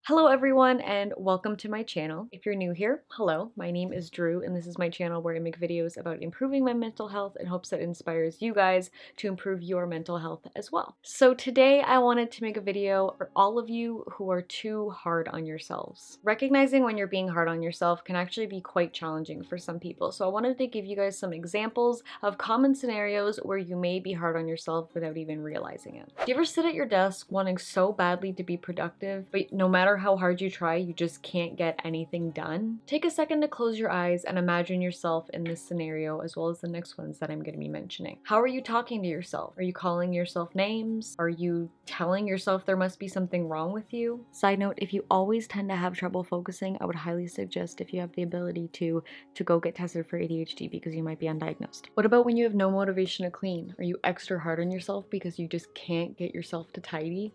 Hello everyone and welcome to my channel. If you're new here, hello, my name is Drew and this is my channel where I make videos about improving my mental health in hopes that it inspires you guys to improve your mental health as well. So today I wanted to make a video for all of you who are too hard on yourselves. Recognizing when you're being hard on yourself can actually be quite challenging for some people, so I wanted to give you guys some examples of common scenarios where you may be hard on yourself without even realizing it. Do you ever sit at your desk wanting so badly to be productive, but no matter how hard you try, you just can't get anything done? Take a second to close your eyes and imagine yourself in this scenario as well as the next ones that I'm going to be mentioning. How are you talking to yourself? Are you calling yourself names? Are you telling yourself there must be something wrong with you? Side note, if you always tend to have trouble focusing, I would highly suggest, if you have the ability to go get tested for ADHD because you might be undiagnosed. What about when you have no motivation to clean? Are you extra hard on yourself because you just can't get yourself to tidy?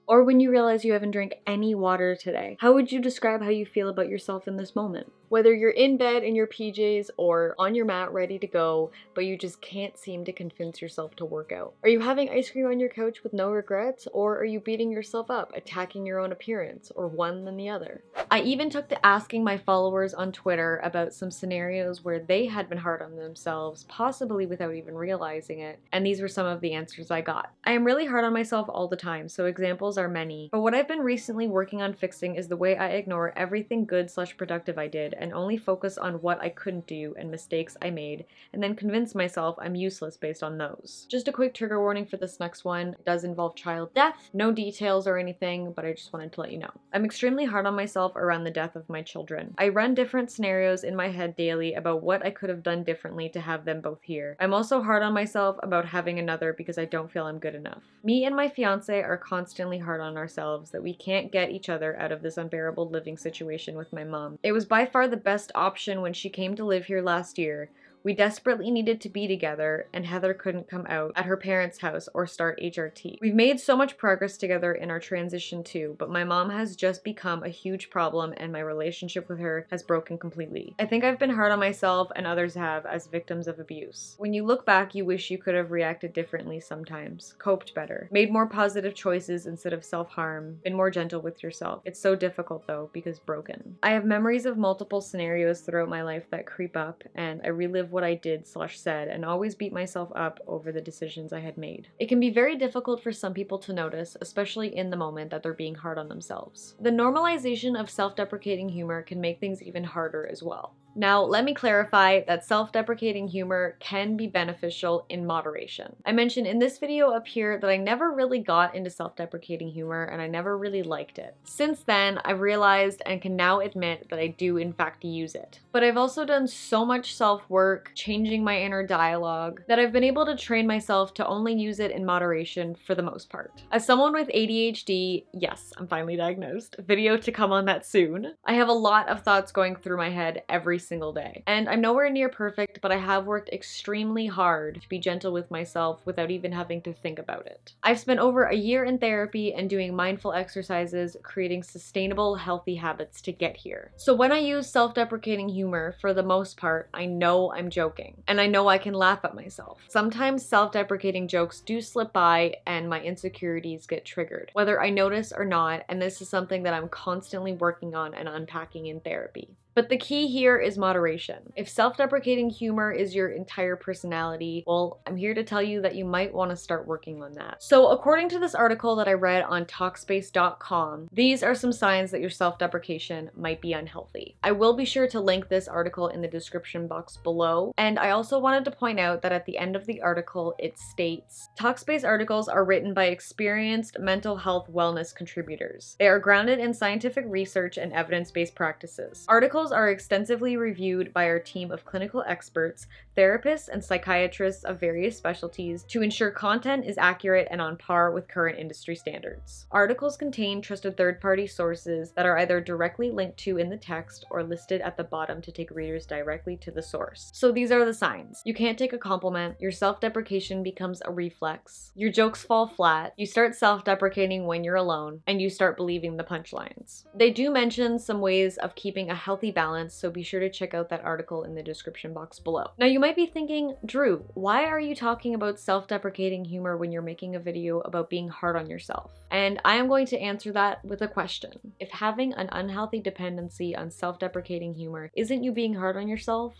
Or when you realize you haven't drank any water today, how would you describe how you feel about yourself in this moment? Whether you're in bed in your PJs or on your mat ready to go, but you just can't seem to convince yourself to work out. Are you having ice cream on your couch with no regrets, or are you beating yourself up, attacking your own appearance, or one than the other? I even took to asking my followers on Twitter about some scenarios where they had been hard on themselves, possibly without even realizing it, and these were some of the answers I got. I am really hard on myself all the time, so examples are many, but what I've been recently working on fixing is the way I ignore everything good/productive I did and only focus on what I couldn't do and mistakes I made, and then convince myself I'm useless based on those. Just a quick trigger warning for this next one. It does involve child death. No details or anything, but I just wanted to let you know. I'm extremely hard on myself around the death of my children. I run different scenarios in my head daily about what I could have done differently to have them both here. I'm also hard on myself about having another because I don't feel I'm good enough. Me and my fiance are constantly hard on ourselves that we can't get each other out of this unbearable living situation with my mom. It was by far the best option when she came to live here last year. We desperately needed to be together, and Heather couldn't come out at her parents' house or start HRT. We've made so much progress together in our transition too, but my mom has just become a huge problem and my relationship with her has broken completely. I think I've been hard on myself, and others have, as victims of abuse. When you look back, you wish you could have reacted differently sometimes, coped better, made more positive choices instead of self-harm, been more gentle with yourself. It's so difficult though, because broken. I have memories of multiple scenarios throughout my life that creep up, and I relive what I did/said and always beat myself up over the decisions I had made. It can be very difficult for some people to notice, especially in the moment that they're being hard on themselves. The normalization of self-deprecating humor can make things even harder as well. Now, let me clarify that self-deprecating humor can be beneficial in moderation. I mentioned in this video up here that I never really got into self-deprecating humor and I never really liked it. Since then, I've realized and can now admit that I do in fact use it. But I've also done so much self-work, changing my inner dialogue, that I've been able to train myself to only use it in moderation for the most part. As someone with ADHD, yes, I'm finally diagnosed, video to come on that soon, I have a lot of thoughts going through my head every single day. And I'm nowhere near perfect, but I have worked extremely hard to be gentle with myself without even having to think about it. I've spent over a year in therapy and doing mindful exercises, creating sustainable, healthy habits to get here. So when I use self-deprecating humor, for the most part, I know I'm joking, and I know I can laugh at myself. Sometimes self-deprecating jokes do slip by and my insecurities get triggered, whether I notice or not, and this is something that I'm constantly working on and unpacking in therapy. But the key here is moderation. If self-deprecating humor is your entire personality, well, I'm here to tell you that you might want to start working on that. So according to this article that I read on Talkspace.com, these are some signs that your self-deprecation might be unhealthy. I will be sure to link this article in the description box below, and I also wanted to point out that at the end of the article it states, Talkspace articles are written by experienced mental health wellness contributors. They are grounded in scientific research and evidence-based practices. Articles are extensively reviewed by our team of clinical experts, therapists, and psychiatrists of various specialties to ensure content is accurate and on par with current industry standards. Articles contain trusted third-party sources that are either directly linked to in the text or listed at the bottom to take readers directly to the source. So these are the signs. You can't take a compliment, your self-deprecation becomes a reflex, your jokes fall flat, you start self-deprecating when you're alone, and you start believing the punchlines. They do mention some ways of keeping a healthy completely balanced, so be sure to check out that article in the description box below. Now you might be thinking, Drew, why are you talking about self-deprecating humor when you're making a video about being hard on yourself? And I am going to answer that with a question. If having an unhealthy dependency on self-deprecating humor isn't you being hard on yourself,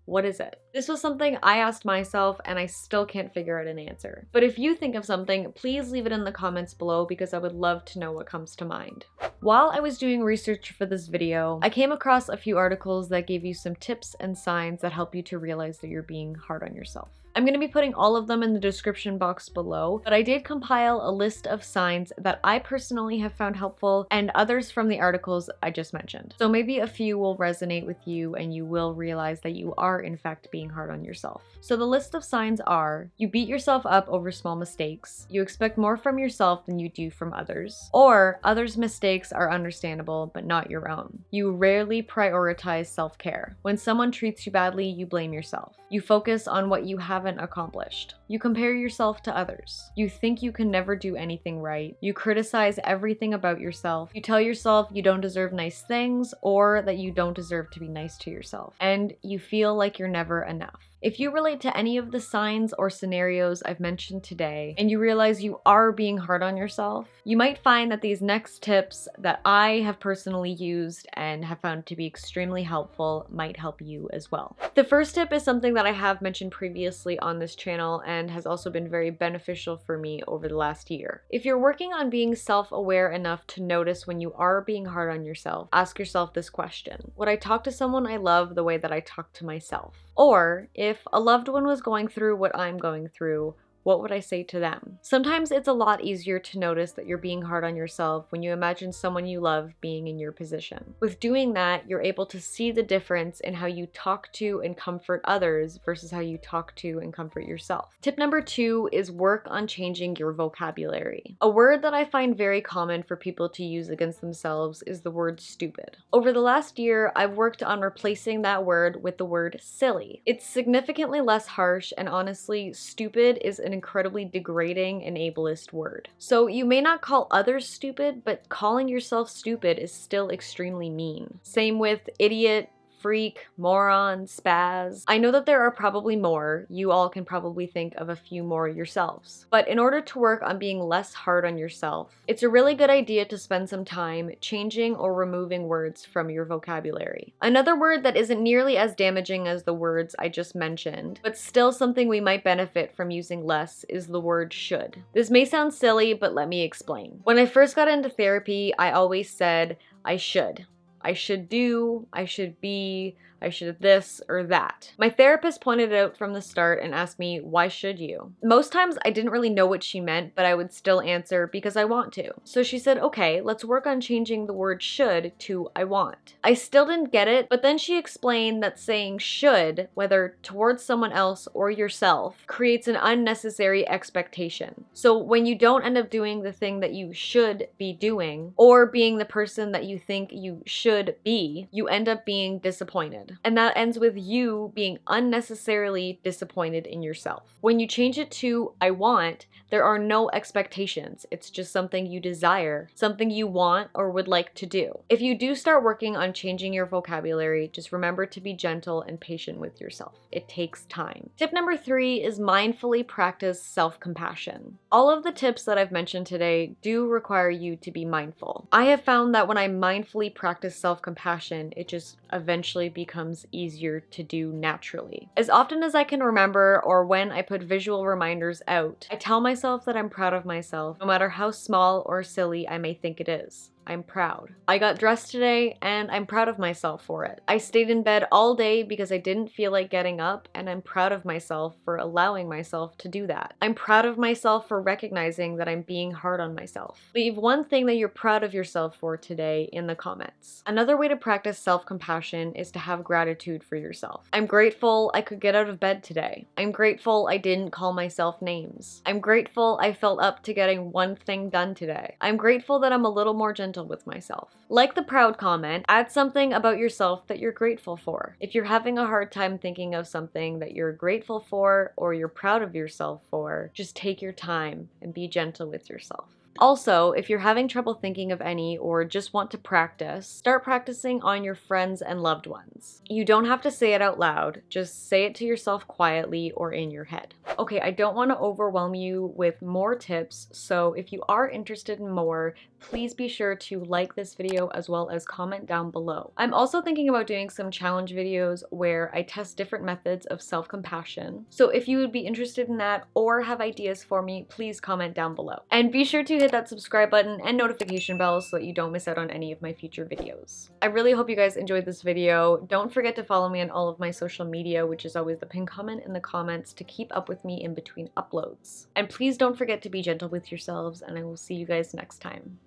what is it? This was something I asked myself and I still can't figure out an answer. But if you think of something, please leave it in the comments below because I would love to know what comes to mind. While I was doing research for this video, I came across a few articles that gave you some tips and signs that help you to realize that you're being hard on yourself. I'm going to be putting all of them in the description box below, but I did compile a list of signs that I personally have found helpful and others from the articles I just mentioned. So maybe a few will resonate with you and you will realize that you are in fact being hard on yourself. So the list of signs are: you beat yourself up over small mistakes, you expect more from yourself than you do from others, or others' mistakes are understandable but not your own. You rarely prioritize self-care. When someone treats you badly, you blame yourself. You focus on what you haven't accomplished. You compare yourself to others. You think you can never do anything right. You criticize everything about yourself. You tell yourself you don't deserve nice things or that you don't deserve to be nice to yourself. And you feel like you're never enough. If you relate to any of the signs or scenarios I've mentioned today, and you realize you are being hard on yourself, you might find that these next tips that I have personally used and have found to be extremely helpful might help you as well. The first tip is something that I have mentioned previously on this channel and has also been very beneficial for me over the last year. If you're working on being self-aware enough to notice when you are being hard on yourself, ask yourself this question: would I talk to someone I love the way that I talk to myself? Or if a loved one was going through what I'm going through, what would I say to them? Sometimes it's a lot easier to notice that you're being hard on yourself when you imagine someone you love being in your position. With doing that, you're able to see the difference in how you talk to and comfort others versus how you talk to and comfort yourself. Tip number 2 is work on changing your vocabulary. A word that I find very common for people to use against themselves is the word stupid. Over the last year, I've worked on replacing that word with the word silly. It's significantly less harsh, and honestly, stupid is an incredibly degrading and ableist word. So you may not call others stupid, but calling yourself stupid is still extremely mean. Same with idiot, freak, moron, spaz. I know that there are probably more. You all can probably think of a few more yourselves. But in order to work on being less hard on yourself, it's a really good idea to spend some time changing or removing words from your vocabulary. Another word that isn't nearly as damaging as the words I just mentioned, but still something we might benefit from using less, is the word should. This may sound silly, but let me explain. When I first got into therapy, I always said, I should. I should do, I should be, I should this or that. My therapist pointed it out from the start and asked me, why should you? Most times I didn't really know what she meant, but I would still answer because I want to. So she said, okay, let's work on changing the word should to I want. I still didn't get it, but then she explained that saying should, whether towards someone else or yourself, creates an unnecessary expectation. So when you don't end up doing the thing that you should be doing, or being the person that you think you should be, you end up being disappointed. And that ends with you being unnecessarily disappointed in yourself. When you change it to I want, there are no expectations. It's just something you desire, something you want or would like to do. If you do start working on changing your vocabulary, just remember to be gentle and patient with yourself. It takes time. Tip number 3 is mindfully practice self-compassion. All of the tips that I've mentioned today do require you to be mindful. I have found that when I mindfully practice self-compassion, it just eventually becomes easier to do naturally. As often as I can remember, or when I put visual reminders out, I tell myself that I'm proud of myself, no matter how small or silly I may think it is. I'm proud. I got dressed today and I'm proud of myself for it. I stayed in bed all day because I didn't feel like getting up, and I'm proud of myself for allowing myself to do that. I'm proud of myself for recognizing that I'm being hard on myself. Leave one thing that you're proud of yourself for today in the comments. Another way to practice self-compassion is to have gratitude for yourself. I'm grateful I could get out of bed today. I'm grateful I didn't call myself names. I'm grateful I felt up to getting one thing done today. I'm grateful that I'm a little more gentle with myself. Like the proud comment, add something about yourself that you're grateful for. If you're having a hard time thinking of something that you're grateful for or you're proud of yourself for, just take your time and be gentle with yourself. Also, if you're having trouble thinking of any or just want to practice, start practicing on your friends and loved ones. You don't have to say it out loud, just say it to yourself quietly or in your head. Okay, I don't want to overwhelm you with more tips, so if you are interested in more, please be sure to like this video as well as comment down below. I'm also thinking about doing some challenge videos where I test different methods of self-compassion. So if you would be interested in that or have ideas for me, please comment down below. And be sure to hit that subscribe button and notification bell so that you don't miss out on any of my future videos. I really hope you guys enjoyed this video. Don't forget to follow me on all of my social media, which is always the pinned comment in the comments, to keep up with me in between uploads. And please don't forget to be gentle with yourselves, and I will see you guys next time.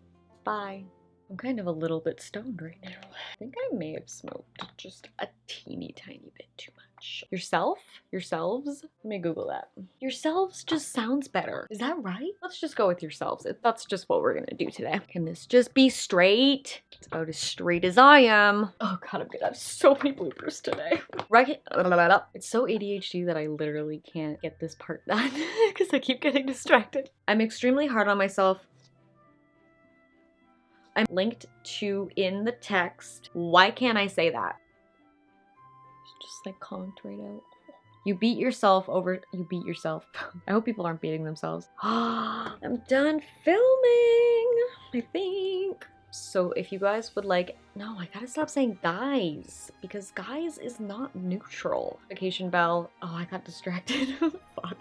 Bye. I'm kind of a little bit stoned right now. I think I may have smoked just a teeny tiny bit too much. Yourself? Yourselves? Let me Google that. Yourselves just sounds better. Is that right? Let's just go with yourselves. That's just what we're gonna do today. Can this just be straight? It's about as straight as I am. Oh god, I'm gonna have so many bloopers today. Right? It's so ADHD that I literally can't get this part done because I keep getting distracted. I'm extremely hard on myself. I'm linked to in the text. Why can't I say that? Just like conked right out. You beat yourself over, you beat yourself. I hope people aren't beating themselves. I'm done filming, I think. So if you guys would like, no, I gotta stop saying guys because guys is not neutral. Notification bell. Oh, I got distracted. Fuck.